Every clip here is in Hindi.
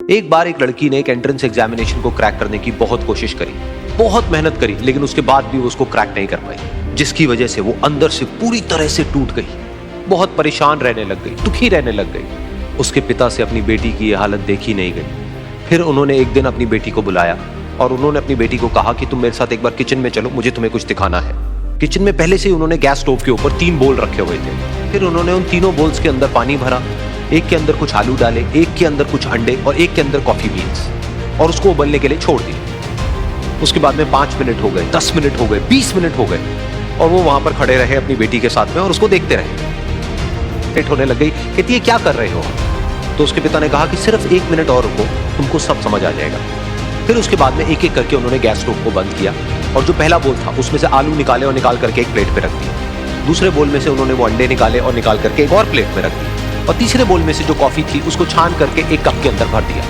एक बार एक लड़की ने एक एंट्रेंस एग्जामिनेशन को क्रैक करने की बहुत कोशिश करी, बहुत मेहनत करी, लेकिन उसके बाद भी वो उसको क्रैक नहीं कर पाई, जिसकी वजह से वो अंदर से पूरी तरह से टूट गई, बहुत परेशान रहने लग गई, दुखी रहने लग गई। उसके पिता से अपनी बेटी की ये हालत देखी नहीं गई। फिर उन्होंने एक दिन अपनी बेटी को बुलाया और उन्होंने अपनी बेटी को कहा कि तुम मेरे साथ एक बार किचन में चलो, मुझे तुम्हें कुछ दिखाना है। किचन में पहले से ही उन्होंने गैस स्टोव के ऊपर 3 बोल रखे हुए थे। फिर उन्होंने उन तीनों बोल्स के अंदर पानी भरा, एक के अंदर कुछ आलू डाले, एक के अंदर कुछ अंडे और एक के अंदर कॉफी बीन्स, और उसको उबलने के लिए छोड़ दिया। उसके बाद में 5 मिनट हो गए, 10 मिनट हो गए, 20 मिनट हो गए, और वो वहां पर खड़े रहे अपनी बेटी के साथ में और उसको देखते रहे। लेट होने लग गई, कहती है क्या कर रहे हो? तो उसके पिता ने कहा कि सिर्फ 1 मिनट और रुको, तुमको सब समझ आ जाएगा। फिर उसके बाद में एक एक करके उन्होंने गैस स्टोव को बंद किया और जो पहला बोल था उसमें से आलू निकाले और निकाल करके एक प्लेट पे रख दिया। दूसरे बोल में से उन्होंने वो अंडे निकाले और निकाल करके एक और प्लेट में रख दिया, और तीसरे बोल में से जो कॉफी थी उसको छान करके एक कप के अंदर भर दिया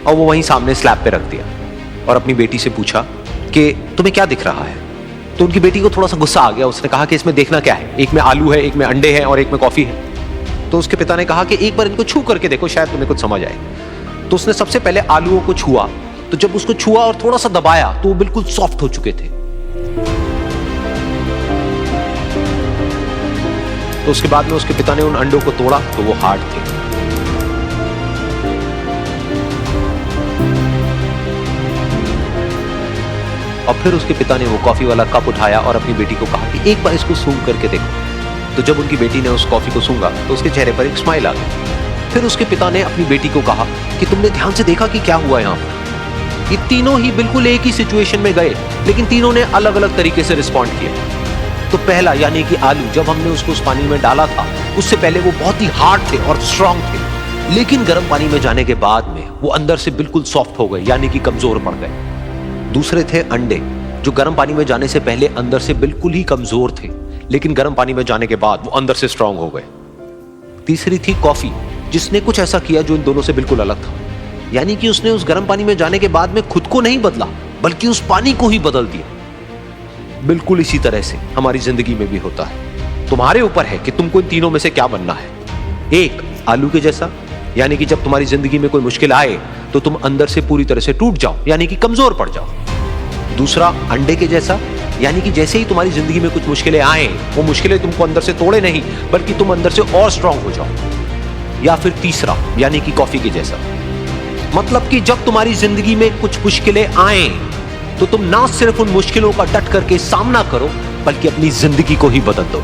और वो वहीं सामने स्लैब पे रख दिया और अपनी बेटी से पूछा कि तुम्हें क्या दिख रहा है? तो उनकी बेटी को थोड़ा सा गुस्सा आ गया। उसने कहा कि इसमें देखना क्या है, एक में आलू है, एक में अंडे हैं और एक में कॉफी है। तो उसके पिता ने कहा कि एक बार इनको छू करके देखो, शायद तुम्हें कुछ समझ आए। तो उसने सबसे पहले आलूओं को छुआ, तो जब उसको छुआ और थोड़ा सा दबाया तो वो बिल्कुल सॉफ्ट हो चुके थे। तो उसके बाद में उसके पिता ने उन अंडों को तोड़ा तो वो हार्ड थे। और फिर उसके पिता ने वो कॉफी वाला कप उठाया और अपनी बेटी को कहा कि एक बार इसको सूंघ करके देखो। तो जब उनकी बेटी ने उस कॉफी को सूंघा तो उसके चेहरे पर एक स्माइल आ गई। फिर उसके पिता ने अपनी बेटी को कहा कि तुमने ध्यान से देखा कि क्या हुआ यहाँ पर? ये तीनों ही बिल्कुल एक ही सिचुएशन में गए, लेकिन तीनों ने अलग अलग तरीके से रिस्पॉन्ड किया। तो पहला यानी कि आलू, जब हमने उसको उस पानी में डाला था उससे पहले वो बहुत ही हार्ड थे और स्ट्रांग थे, लेकिन गर्म पानी में जाने के बाद में वो अंदर से बिल्कुल सॉफ्ट हो गए, यानी कि कमजोर पड़ गए। दूसरे थे अंडे, जो गर्म पानी में जाने से पहले अंदर से बिल्कुल ही कमजोर थे, लेकिन गर्म पानी में जाने के बाद वो अंदर से स्ट्रांग हो गए। तीसरी थी कॉफी, जिसने कुछ ऐसा किया जो इन दोनों से बिल्कुल अलग था, यानी कि उसने उस गर्म पानी में जाने के बाद में खुद को नहीं बदला, बल्कि उस पानी को ही बदल दिया। बिल्कुल इसी तरह से हमारी जिंदगी में भी होता है। तुम्हारे ऊपर है कि तुमको इन तीनों में से क्या बनना है। एक, आलू के जैसा, यानी कि जब तुम्हारी जिंदगी में कोई मुश्किल आए तो तुम अंदर से पूरी तरह से टूट जाओ, यानी कि कमजोर पड़ जाओ। दूसरा, अंडे के जैसा, यानी कि जैसे ही तुम्हारी जिंदगी में कुछ मुश्किलें आए, वो मुश्किलें तुमको अंदर से तोड़े नहीं, बल्कि तुम अंदर से और स्ट्रांग हो जाओ। या फिर तीसरा, यानी कि कॉफी के जैसा, मतलब कि जब तुम्हारी जिंदगी में कुछ मुश्किलें आए तो तुम ना सिर्फ उन मुश्किलों का डट करके सामना करो, बल्कि अपनी जिंदगी को ही बदल दो।